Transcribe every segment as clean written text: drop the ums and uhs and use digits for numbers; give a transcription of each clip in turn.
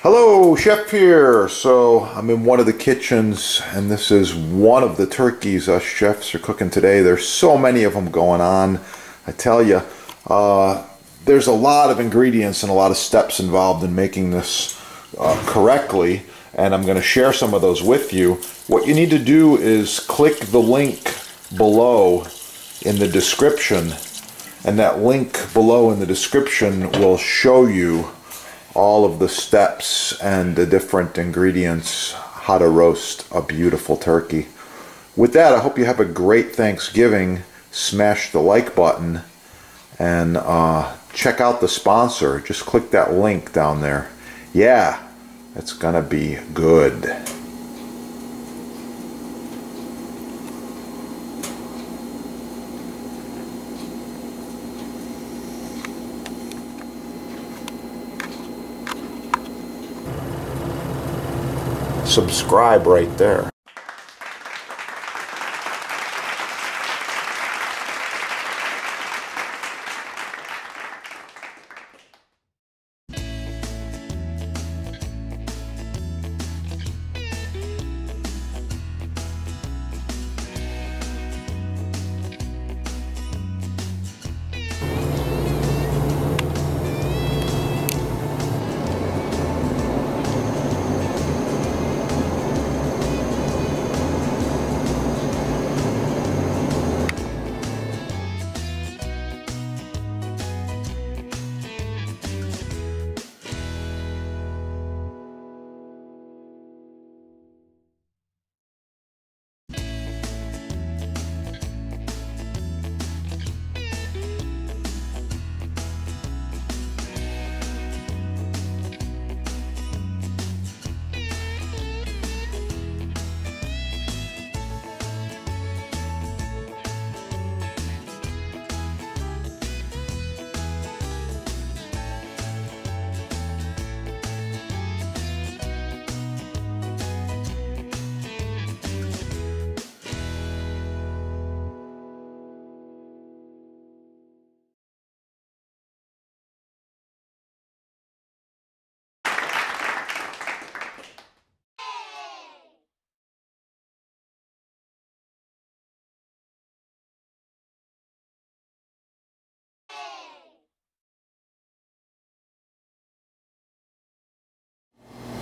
Hello, Chef here. So I'm in one of the kitchens and this is one of the turkeys us chefs are cooking today. There's so many of them going on. I tell you, there's a lot of ingredients and a lot of steps involved in making this correctly, and I'm going to share some of those with you. What you need to do is click the link below in the description, and that link below in the description will show you all of the steps and the different ingredients, how to roast a beautiful turkey. With that, I hope you have a great Thanksgiving. Smash the like button and check out the sponsor. Just click that link down there. Yeah, it's gonna be good. Subscribe right there.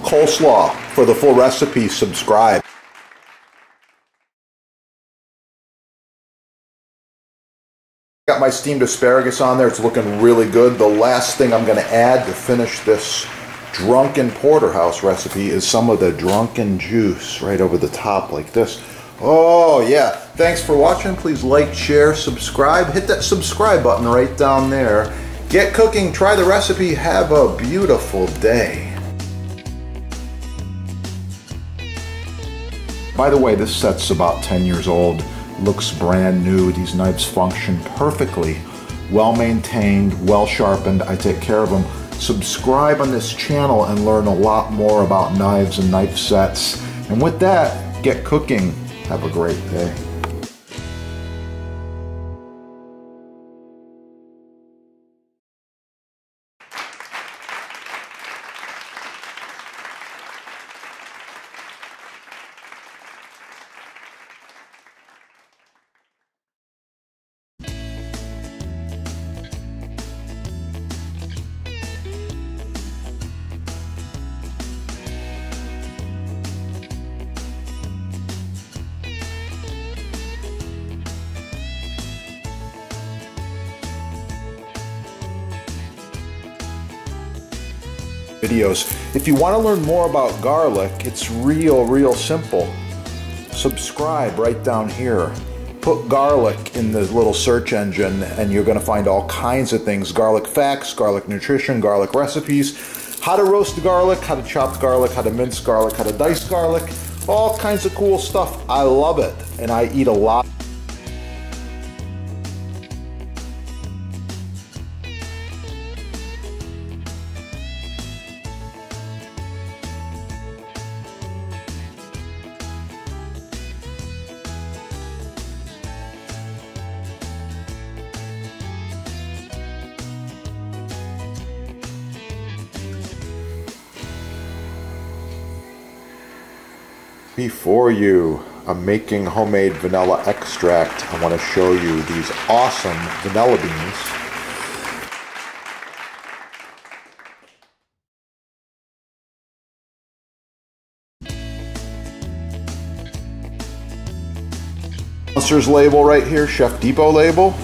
Coleslaw. For the full recipe, subscribe. Got my steamed asparagus on there. It's looking really good. The last thing I'm going to add to finish this drunken porterhouse recipe is some of the drunken juice right over the top like this. Oh yeah, thanks for watching. Please like, share, subscribe. Hit that subscribe button right down there. Get cooking, try the recipe, have a beautiful day. By the way, this set's about 10 years old. Looks brand new. These knives function perfectly. Well maintained, well sharpened. I take care of them. Subscribe on this channel and learn a lot more about knives and knife sets. And with that, get cooking. Have a great day. Videos. If you want to learn more about garlic, it's real simple. Subscribe right down here. Put garlic in the little search engine and you're going to find all kinds of things. Garlic facts, garlic nutrition, garlic recipes, how to roast garlic, how to chop garlic, how to mince garlic, how to dice garlic, all kinds of cool stuff. I love it and I eat a lot. Before you, I'm making homemade vanilla extract. I want to show you these awesome vanilla beans. Sponsor's label right here, Chef Depot label.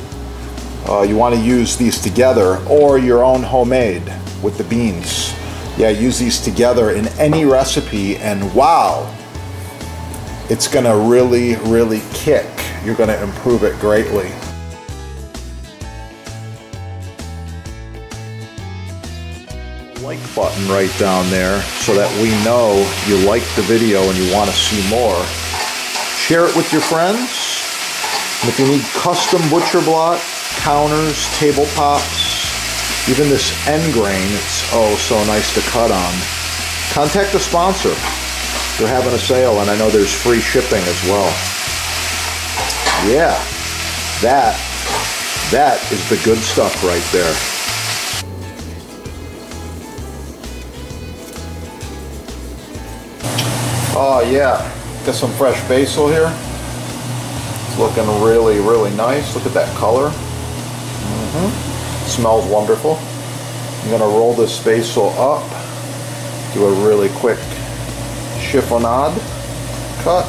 You want to use these together or your own homemade with the beans. Yeah, use these together in any recipe and wow, it's going to really kick. You're going to improve it greatly. Like button right down there so that we know you like the video and you want to see more. Share it with your friends. And if you need custom butcher block, counters, tabletops, even this end grain, it's oh so nice to cut on. Contact the sponsor. They're having a sale and I know there's free shipping as well. Yeah, that is the good stuff right there. Oh yeah, got some fresh basil here. It's looking really nice. Look at that color. Smells wonderful. I'm gonna roll this basil up, do a really quick chiffonade cut.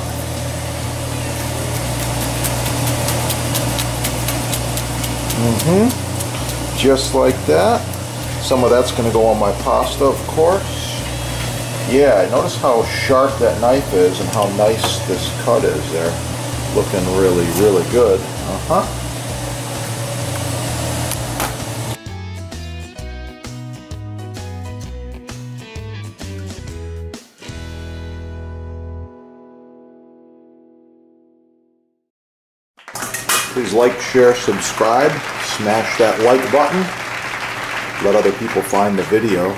Just like that. Some of that's gonna go on my pasta, of course. Yeah, notice how sharp that knife is and how nice this cut is there. Looking really good. Please like, share, subscribe, smash that like button, let other people find the video.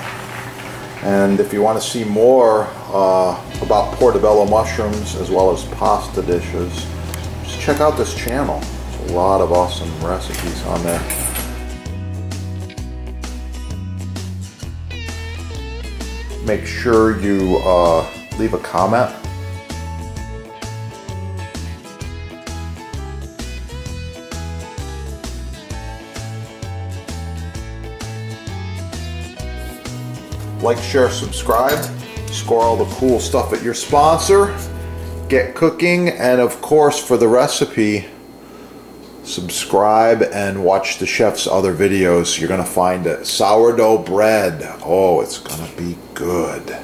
And if you want to see more about portobello mushrooms as well as pasta dishes, just check out this channel. There's a lot of awesome recipes on there. Make sure you leave a comment. Like, share, subscribe, score all the cool stuff at your sponsor, get cooking, and of course for the recipe, subscribe and watch the chef's other videos. You're gonna find it. Sourdough bread. Oh, it's gonna be good.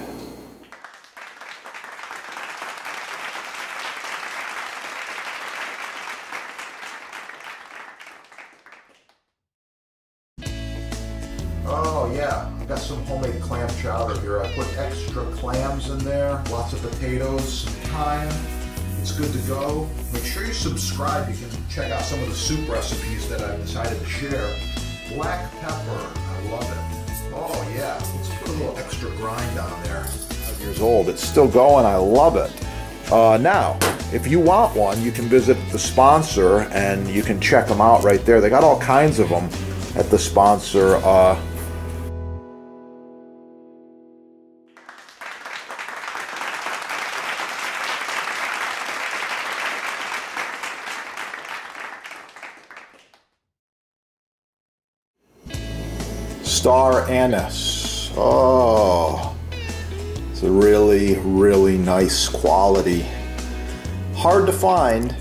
Oh yeah, I got some homemade clam chowder here. I put extra clams in there, lots of potatoes, some thyme. It's good to go. Make sure you subscribe. You can check out some of the soup recipes that I've decided to share. Black pepper, I love it. Oh yeah, let's put a little extra grind on there. 5 years old, it's still going, I love it. Now, if you want one, you can visit the sponsor and you can check them out right there. They got all kinds of them at the sponsor. Star anise. Oh, it's a really nice quality. Hard to find,